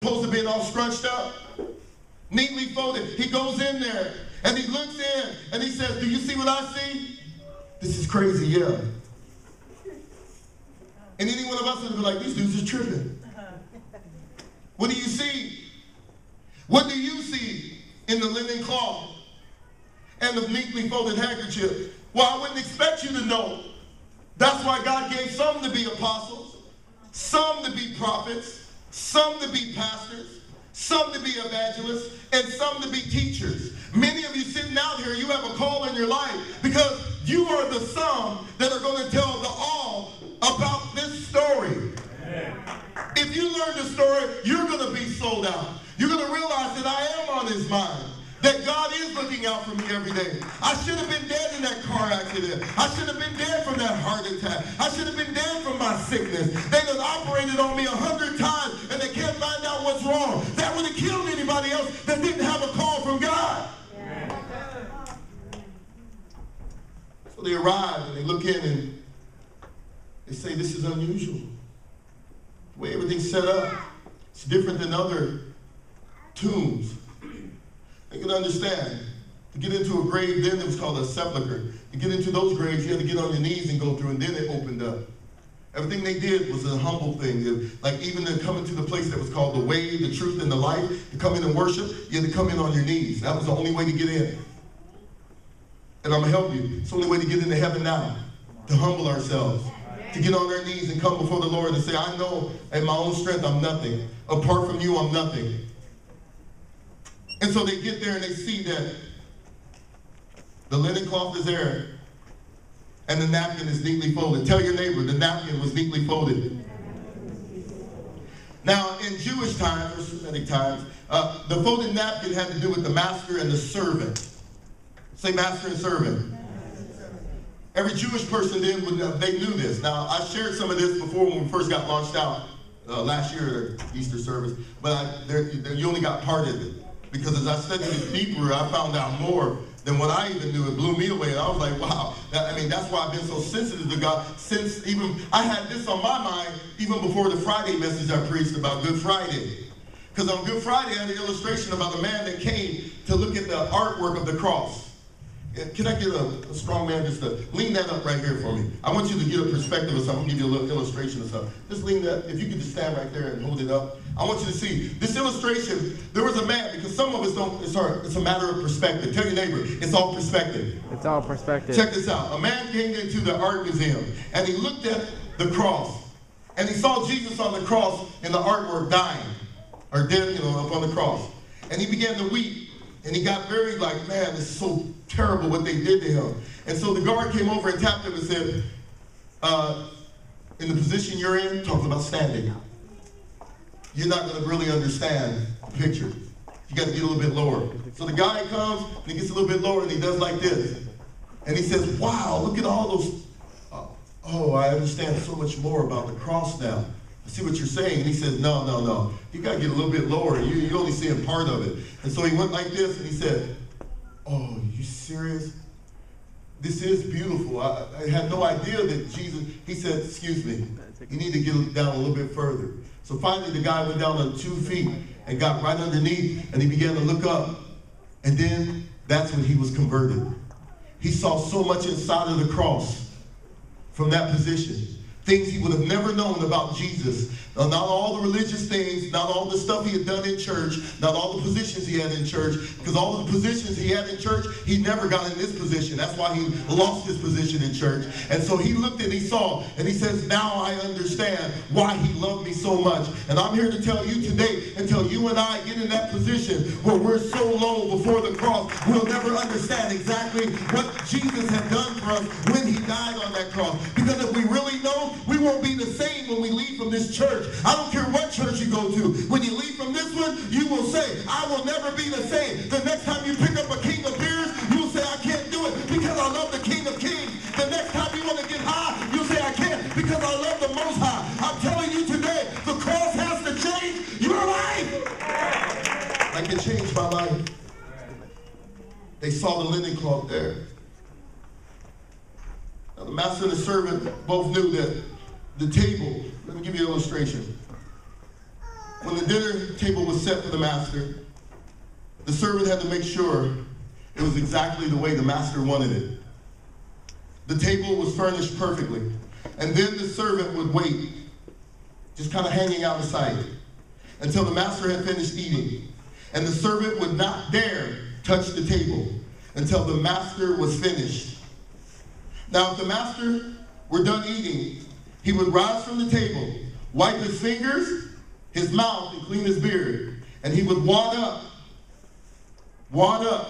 supposed to be all scrunched up, neatly folded. He goes in there and he looks in and he says, do you see what I see? This is crazy, yeah. And any one of us would be like, these dudes are tripping. What do you see? What do you see in the linen cloth and the neatly folded handkerchief? Well, I wouldn't expect you to know. That's why God gave some to be apostles, some to be prophets, some to be pastors, some to be evangelists, and some to be teachers. Many of you sitting out here, you have a call in your life because you are the some that are going to tell the all about this story. If you learn the story, you're going to be sold out. You're going to realize that I am on his mind, that God is looking out for me every day. I should have been dead in that car accident. I should have been dead from that heart attack. I should have been dead from my sickness. They done operated on me 100 times and they can't find out what's wrong. That would have killed anybody else that didn't have a call from God. Yeah. So they arrive and they look in and they say, this is unusual. The way everything's set up, it's different than other tombs. You can understand, to get into a grave then it was called a sepulcher. To get into those graves, you had to get on your knees and go through, and then it opened up. Everything they did was a humble thing. Like even to come into the place that was called the way, the truth, and the life, to come in and worship, you had to come in on your knees. That was the only way to get in. And I'm going to help you. It's the only way to get into heaven now, to humble ourselves, to get on our knees and come before the Lord and say, I know in my own strength I'm nothing. Apart from you, I'm nothing. And so they get there and they see that the linen cloth is there and the napkin is neatly folded. Tell your neighbor the napkin was neatly folded. Now, in Jewish times, or Semitic times, the folded napkin had to do with the master and the servant. Say master and servant. Every Jewish person then, they knew this. Now, I shared some of this before when we first got launched out last year at Easter service, but you only got part of it. Because as I studied it deeper, I found out more than what I even knew. It blew me away. And I was like, wow. That's why I've been so sensitive to God. Since even, I had this on my mind even before the Friday message I preached about Good Friday. Because on Good Friday, I had an illustration about a man that came to look at the artwork of the cross. Can I get a strong man just to lean that up right here for me? I want you to get a perspective of something. I'm going to give you a little illustration of something. Just lean that, if you could just stand right there and hold it up. I want you to see this illustration. There was a man, because some of us don't, it's a matter of perspective. Tell your neighbor, it's all perspective. It's all perspective. Check this out. A man came into the art museum and he looked at the cross and he saw Jesus on the cross in the artwork dying or dead, up on the cross. And he began to weep. And he got very like, man, this is so terrible what they did to him. And so the guard came over and tapped him and said, in the position you're in, talking about standing, you're not going to really understand the picture. You got to get a little bit lower. So the guy comes and he gets a little bit lower and he does like this. And he says, wow, look at all those. Oh, I understand so much more about the cross now. I see what you're saying. And he says, no. You got to get a little bit lower. You're only seeing part of it. And so he went like this and he said, oh, you serious? This is beautiful. I had no idea that Jesus, he said, excuse me, you need to get down a little bit further. So finally the guy went down on 2 feet and got right underneath and he began to look up. And then that's when he was converted. He saw so much inside of the cross from that position. Things he would have never known about Jesus. Now, not all the religious things, not all the stuff he had done in church, not all the positions he had in church, because all the positions he had in church, he never got in this position. That's why he lost his position in church. And so he looked and he saw, and he says, now I understand why he loved me so much. And I'm here to tell you today, until you and I get in that position where we're so low before the cross, we'll never understand exactly what Jesus had done for us when he died on that cross. Because if we really know, we won't be the same when we leave from this church. I don't care what church you go to. When you leave from this one, you will say, I will never be the same. The next time you pick up a king of beers, you'll say, I can't do it because I love the King of Kings. The next time you want to get high, you'll say, I can't because I love the Most High. I'm telling you today, the cross has to change your life. Like it changed my life. They saw the linen cloth there. Now, the master and the servant both knew that the table, let me give you an illustration. when the dinner table was set for the master, the servant had to make sure it was exactly the way the master wanted it. The table was furnished perfectly. And then the servant would wait, just kind of hanging out of sight, until the master had finished eating. And the servant would not dare touch the table until the master was finished. Now, if the master were done eating, he would rise from the table, wipe his fingers, his mouth, and clean his beard. And he would wad up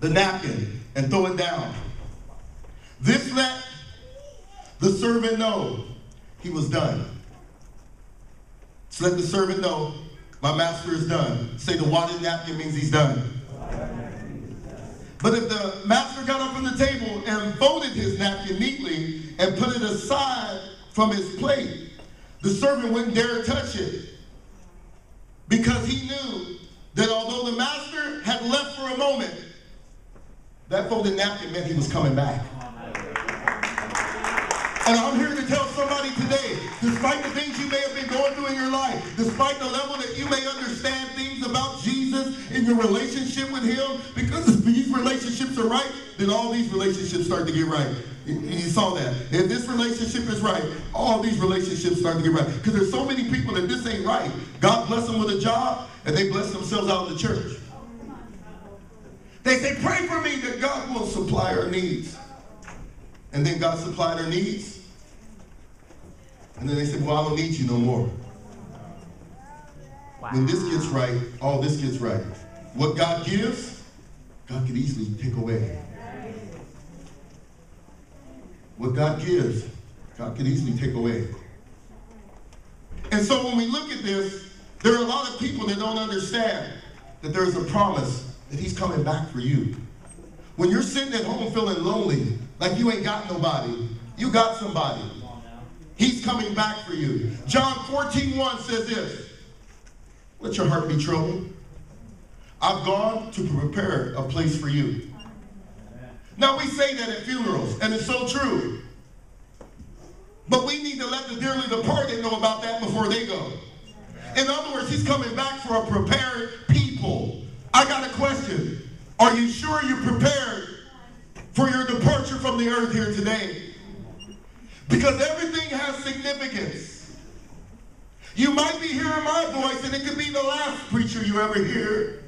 the napkin and throw it down. This let the servant know he was done. So let the servant know, my master is done. Say the wadded napkin means he's done. But if the master got up from the table and folded his napkin neatly and put it aside from his plate, the servant wouldn't dare touch it, because he knew that although the master had left for a moment, that folded napkin meant he was coming back. And I'm here to tell somebody today, despite the things you may have been going through in your life, despite the level that you may understand things about Jesus in your relationship with him, because if these relationships are right, then all these relationships start to get right. You saw that. If this relationship is right, all these relationships start to get right. Because there's so many people that this ain't right. God bless them with a job, and they bless themselves out of the church. They say, pray for me that God will supply our needs. And then God supplied our needs. And then they said, well, I don't need you no more. Wow. When this gets right, all this gets right. What God gives, God could easily take away. What God gives, God could easily take away. And so when we look at this, there are a lot of people that don't understand that there is a promise that he's coming back for you. When you're sitting at home feeling lonely, like you ain't got nobody, you got somebody. He's coming back for you. John 14:1 says this, let your heart be troubled. I've gone to prepare a place for you. Now we say that at funerals, and it's so true. But we need to let the dearly departed know about that before they go. In other words, he's coming back for a prepared people. I got a question. Are you sure you're prepared for your departure from the earth here today? Because everything has significance. You might be hearing my voice, and it could be the last preacher you ever hear.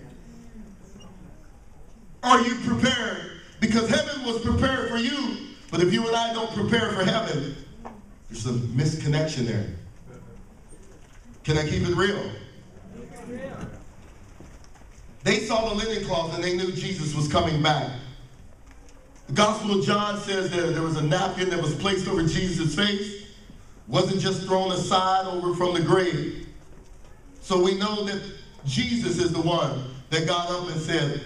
Are you prepared? Because heaven was prepared for you. But if you and I don't prepare for heaven, there's a misconnection there. Can I keep it real? They saw the linen cloth and they knew Jesus was coming back. The Gospel of John says that there was a napkin that was placed over Jesus' face. Wasn't just thrown aside over from the grave. So we know that Jesus is the one that got up and said,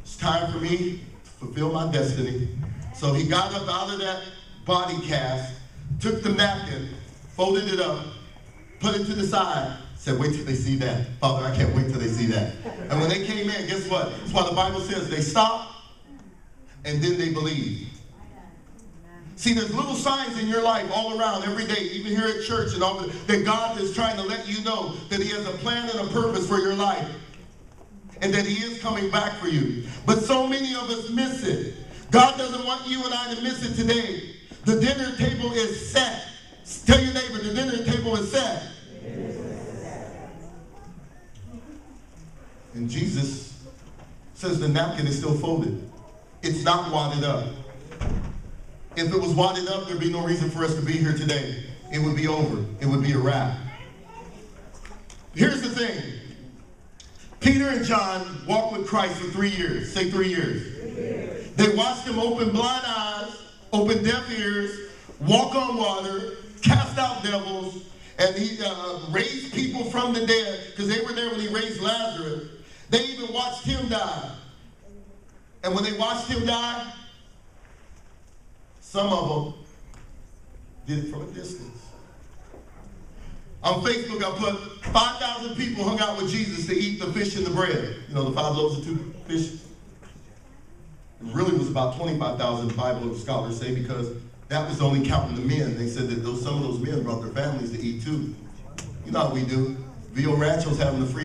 it's time for me to fulfill my destiny. So he got up out of that body cast, took the napkin, folded it up, put it to the side, said, wait till they see that. Father, I can't wait till they see that. And when they came in, guess what? That's why the Bible says they stopped and then they believed. See, there's little signs in your life all around every day, even here at church, and all that God is trying to let you know that he has a plan and a purpose for your life and that he is coming back for you. But so many of us miss it. God doesn't want you and I to miss it today. The dinner table is set. Tell your neighbor, the dinner table is set. And Jesus says the napkin is still folded. It's not wadded up. If it was wadded up, there'd be no reason for us to be here today. It would be over. It would be a wrap. Here's the thing. Peter and John walked with Christ for 3 years. Say 3 years. 3 years. They watched him open blind eyes, open deaf ears, walk on water, cast out devils, and he raised people from the dead, because they were there when he raised Lazarus. They even watched him die. And when they watched him die, some of them did it from a distance. On Facebook, I put 5,000 people hung out with Jesus to eat the fish and the bread. You know, the 5 loaves and 2 fish. It really was about 25,000, the Bible scholars say, because that was only counting the men. They said that some of those men brought their families to eat too. You know how we do. Vio Rancho's having a free